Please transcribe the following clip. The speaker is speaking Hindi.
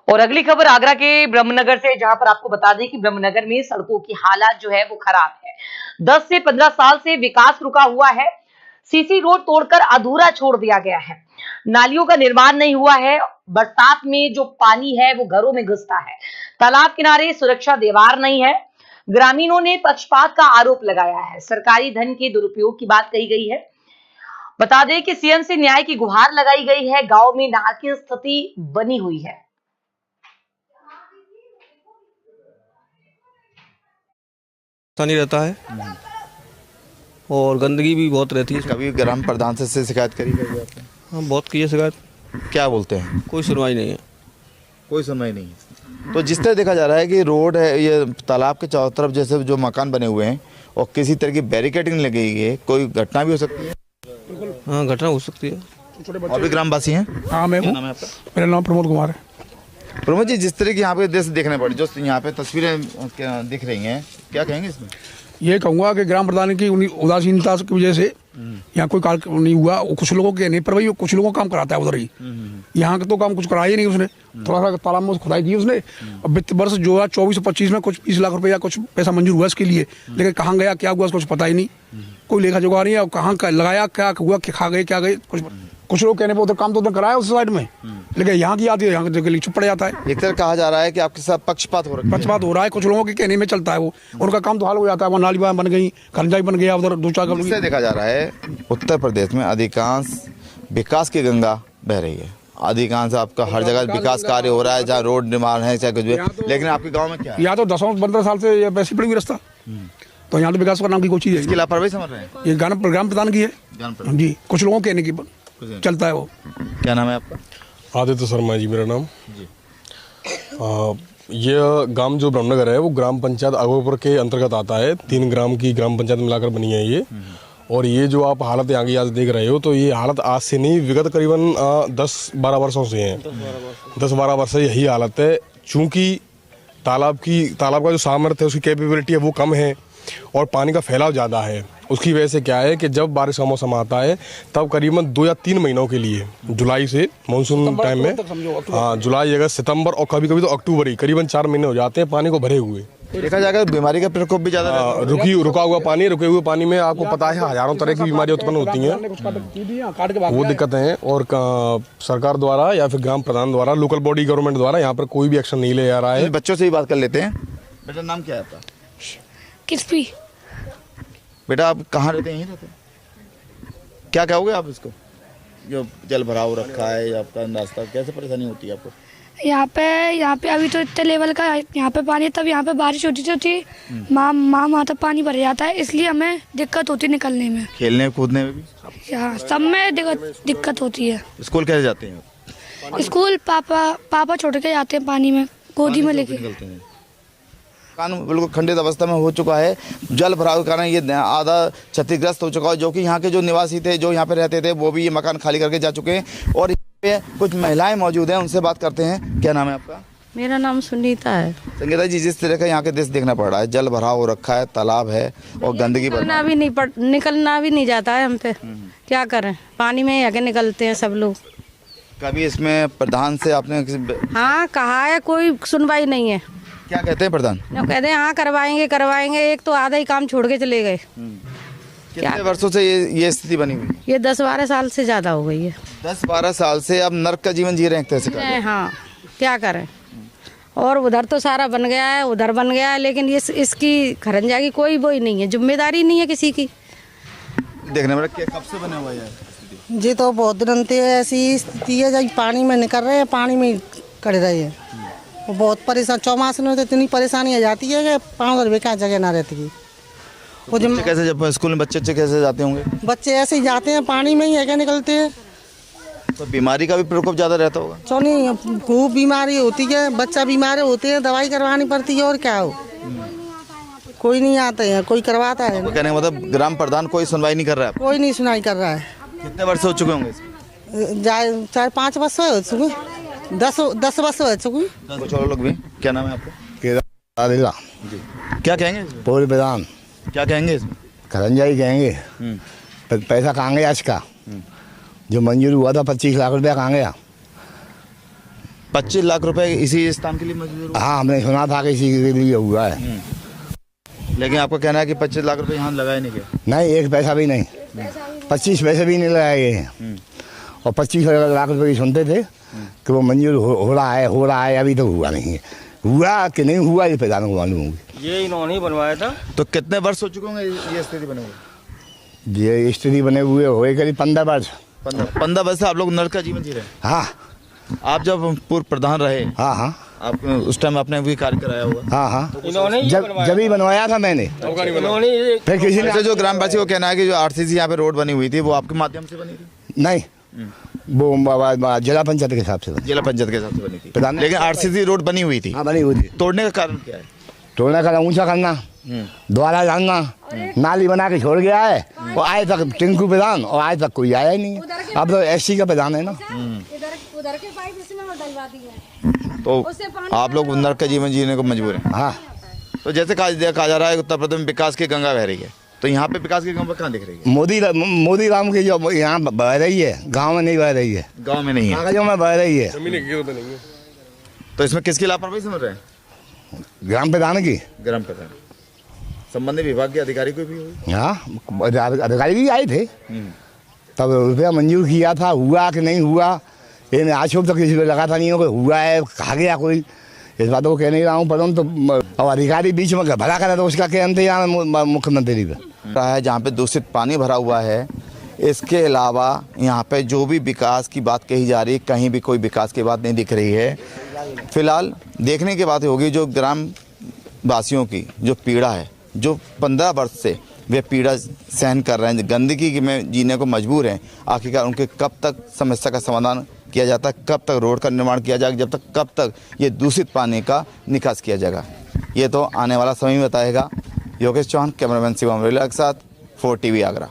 और अगली खबर आगरा के ब्रह्मनगर से, जहां पर आपको बता दें कि ब्रह्मनगर में सड़कों की हालत जो है वो खराब है। 10 से 15 साल से विकास रुका हुआ है। सीसी रोड तोड़कर अधूरा छोड़ दिया गया है। नालियों का निर्माण नहीं हुआ है। बरसात में जो पानी है वो घरों में घुसता है। तालाब किनारे सुरक्षा दीवार नहीं है। ग्रामीणों ने पक्षपात का आरोप लगाया है। सरकारी धन के दुरुपयोग की बात कही गई है। बता दें कि सीएम से न्याय की गुहार लगाई गई है। गांव में नहर की स्थिति बनी हुई है। नहीं रहता है और गंदगी भी बहुत रहती है। कभी ग्राम प्रधान से शिकायत करी गई है आपने? हाँ, बहुत की है शिकायत। क्या बोलते हैं? कोई सुनवाई नहीं है। कोई सुनवाई नहीं है। तो जिस तरह देखा जा रहा है कि रोड है, ये तालाब के चारों तरफ जैसे जो मकान बने हुए हैं और किसी तरह की बैरिकेडिंग लगी गई है, कोई घटना भी हो सकती है। हाँ, घटना हो सकती है। और भी ग्रामवासी हैं? हाँ, मैं हूँ। नाम है आपका? मेरा नाम प्रमोद कुमार है। प्रमोद जी, जिस तरह की यहाँ पे दृश्य देखने पड़े, जो यहाँ पे तस्वीरें दिख रही हैं, क्या कहेंगे इसमें? ये कहूँगा कि ग्राम प्रधान की उदासीनता की वजह से यहाँ कोई कार्य नहीं हुआ। कुछ लोगों के नहीं, पर वही कुछ लोगों का काम कराता है उधर ही। यहाँ का तो काम कुछ कराया ही नहीं उसने। थोड़ा सा तालाब में खुदाई की उसने। अब वित्त वर्ष जो है 24-25 में कुछ 20 लाख रुपया कुछ पैसा मंजूर हुआ इसके लिए, लेकिन कहाँ गया क्या हुआ कुछ पता ही नहीं। कोई लेखा जोखा नहीं है। कहाँ लगाया, क्या हुआ, खा गए क्या गए, कुछ लोग कहने पर उधर काम तो उधर कराया उस साइड में, लेकिन यहाँ की आती है, यहाँ के लिए चुप पड़ जाता है। एक तरह कहा जा रहा है कि आपके साथ पक्षपात हो रहा है। कुछ लोगों के कहने में चलता है, वो उनका काम तो हाल हो जाता है। वहाँ नाली बन गई, खरंजाई बन गया, उधर 2-4 इससे देखा जा रहा है उत्तर प्रदेश में अधिकांश विकास की गंगा बह रही है। अधिकांश आपका हर जगह विकास कार्य हो रहा है, जहाँ रोड निर्माण है चाहे कुछ भी, लेकिन आपके गाँव में क्या है? यहाँ तो 10-15 साल से वैसी पड़ी हुई रास्ता, तो यहाँ तो विकास का नाम की कोई चीज है। इसकी लापरवाही समझ रहे हैं? ये ग्राम प्रधान की है जी। कुछ लोगों के कहने की चलता है वो। क्या नाम है आपका? आदित्य शर्मा जी मेरा नाम जी। ये गांव जो ब्रह्मनगर है वो ग्राम पंचायत आगोपुर के अंतर्गत आता है। 3 ग्राम की ग्राम पंचायत मिलाकर बनी है ये। और ये जो आप हालत यहाँ की आज देख रहे हो, तो ये हालत आज से नहीं, विगत करीबन 10-12 वर्षों से है। 10-12 वर्ष से यही हालत है। चूँकि तालाब का जो सामर्थ्य है, उसकी कैपेबिलिटी है वो कम है और पानी का फैलाव ज़्यादा है। उसकी वजह से क्या है कि जब बारिश का मौसम आता है तब करीबन 2 या 3 महीनों के लिए, जुलाई से मानसून टाइम में, हाँ, जुलाई, अगस्त, सितंबर और कभी कभी तो अक्टूबर ही, करीबन 4 महीने हो जाते हैं पानी को भरे हुए। देखा जाएगा बीमारी का प्रकोप भी ज़्यादा है। रुके हुए पानी में आपको पता है हजारों तरह की बीमारियां उत्पन्न होती हैं। वो दिक्कतें हैं और सरकार द्वारा या फिर ग्राम प्रधान द्वारा, लोकल बॉडी गवर्नमेंट द्वारा यहाँ पर कोई भी एक्शन नहीं ले जा रहा है। बच्चों से ही बात कर लेते हैं। बेटा, नाम क्या है आपका? किसपी। बेटा, आप कहाँ रहते हैं? यहीं रहते हैं? क्या कहोगे आप इसको, जो जल भराव रखा है आपका रास्ता, कैसे परेशानी होती है आपको? यहाँ पे अभी तो इतने लेवल का यहाँ पे पानी, तब यहाँ पे बारिश होती थी वहाँ तक पानी भर जाता है, इसलिए हमें दिक्कत होती है निकलने में, खेलने कूदने में भी। यहाँ सब में दिक्कत होती है। स्कूल कैसे जाते हैं? स्कूल पापा छोड़ के जाते हैं पानी में, गोदी में लेके। मकान बिल्कुल खंडित अवस्था में हो चुका है। जल भराव के कारण ये आधा क्षतिग्रस्त हो चुका है। जो कि यहाँ के जो निवासी थे, जो यहाँ पे रहते थे, वो भी ये मकान खाली करके जा चुके हैं। और यहाँ पे कुछ महिलाएं मौजूद हैं, उनसे बात करते हैं। क्या नाम है आपका? मेरा नाम सुनीता है। संगीता जी, जिस तरह का यहाँ के दृश्य देखना पड़ रहा है, जल भराव हो रखा है, तालाब है और गंदगी निकलना भी नहीं जाता है हमसे। क्या करें, पानी में आगे निकलते हैं सब लोग। कभी इसमें प्रधान से आपने? हाँ, कहा है, कोई सुनवाई नहीं है। क्या कहते हैं प्रधान? कहते हैं हाँ करवाएंगे। एक तो आधा ही काम छोड़ के चले गए। कितने वर्षों से ये स्थिति बनी हुई? ये 10-12 साल से ज्यादा हो गई है। 10-12 साल से अब नर्क का जीवन जी रहे हैं एक तरह से। हाँ, क्या करें। और उधर तो सारा बन गया है, उधर बन गया है, लेकिन इसकी खरंजा की कोई वो ही नहीं है, जिम्मेदारी नहीं है किसी की। देखने में कब से बने हुआ है जी? तो बहुत दिन से ऐसी स्थिति है, जब पानी में निकल रहे हैं, पानी में कड़ रहे हैं। वो बहुत परेशान, चौमास में तो इतनी परेशानी आ जाती है कि पाँव धरने का जगह ना रहती है। वो कैसे, जब स्कूल में बच्चे कैसे जाते होंगे? बच्चे ऐसे ही जाते हैं, पानी में ही आगे निकलते हैं। तो बीमारी का भी प्रकोप ज़्यादा रहता होगा? नहीं, खूब बीमारी होती है, बच्चा बीमार होते हैं, दवाई करवानी पड़ती है। और क्या हो, कोई नहीं आता है, कोई करवाता है। कहने का मतलब ग्राम प्रधान कोई सुनवाई नहीं कर रहा है? कोई नहीं सुनाई कर रहा है। कितने वर्ष हो चुके होंगे? 4-5 वर्ष हो चुके, 10 वर्ष हो चुके। कुछ और लोग भी। क्या नाम है आपका? जी। क्या कहेंगे? पूर्व प्रधान। क्या कहेंगे इसमें? खरंजाई कहेंगे। पैसा कहाँ गया इसका? जो मंजूर हुआ था 25 लाख रुपया कहाँ गया? 25 लाख रुपए इसी स्थान के लिए मंजूर हुआ? हाँ, हमने सुना था कि इसी के लिए हुआ है। लेकिन आपका कहना है कि 25 लाख रुपए यहाँ लगाए नहीं गए? नहीं, एक पैसा भी नहीं, 25 पैसे भी नहीं लगाए गए हैं। और 25 लाख रुपए की सुनते थे कि वो मंजूर हो रहा है, अभी तो हुआ नहीं है। हुआ कि नहीं हुआ ये प्रधान को मालूम होगी। ये इन्होंने ही बनवाया था। तो कितने वर्ष हो चुके होंगे ये स्थिति बने हुए? ये स्थिति बने हुए हुए करीब 15 वर्ष। 15 वर्ष से आप लोग नर्क का जीवन जी रहे हैं? हाँ आप जब पूर्व प्रधान रहे, हाँ, आप उस टाइम आपने भी कार्य कराया होगा? हाँ, इन्होंने जब भी बनवाया था मैंने, फिर किसी ने जो ग्रामवासी को कहना है कि जो आरसीसी यहाँ पे रोड बनी हुई थी वो आपके माध्यम से बनी थी? नहीं, वो जिला पंचायत के हिसाब से जिला पंचायत के हिसाब से बनी थी, प्रधान- लेकिन आरसीसी रोड बनी हुई थी। हाँ, बनी हुई थी। तोड़ने का कारण क्या है? तोड़ने का ऊंचा करना, द्वारा जानना, नाली बना के छोड़ गया है। और आज तक टिंकू प्रधान, और आज तक कोई आया ही नहीं है। अब तो एससी का प्रधान है ना। उधर के पाइप इसमें डलवा दिए। तो आप लोग नर्क का जीवन जीने को मजबूर हैं। हाँ, तो जैसे कहा जा रहा है उत्तर प्रदेश में विकास की गंगा बह रही है, तो यहाँ पे विकास की गंगा कहाँ दिख रही है? मोदी राम की जो यहाँ बह रही है, गांव में नहीं बह रही है, गांव में नहीं है। कागजों में बह रही है। तो इसमें किसकी लापरवाही समझ रहे हैं? ग्राम प्रधान की। ग्राम प्रधान, संबंधित विभाग के अधिकारी को भी हुई? हाँ, अधिकारी भी आए थे, तब रुपया मंजूर किया था। हुआ कि नहीं हुआ ये आज तक किसी को लगा था नहीं हो, हुआ है कहा गया कोई, इस बात को कह नहीं रहा हूँ। परंतु और अधिकारी बीच में भरा करा तो उसका क्या अंतर्याम मुख्यमंत्री पे रहा है जहाँ पे दूषित पानी भरा हुआ है। इसके अलावा यहाँ पे जो भी विकास की बात कही जा रही है, कहीं भी कोई विकास की बात नहीं दिख रही है। फिलहाल देखने की बात होगी जो ग्राम वासियों की जो पीड़ा है, जो 15 वर्ष से वे पीड़ा सहन कर रहे हैं, गंदगी में जीने को मजबूर हैं। आखिरकार उनके कब तक समस्या का समाधान किया जाता है, कब तक रोड का निर्माण किया जाएगा, जब तक कब तक ये दूषित पानी का निकास किया जाएगा, ये तो आने वाला समय बताएगा। योगेश चौहान, कैमरामैन शिवम रेला के साथ 4 TV आगरा।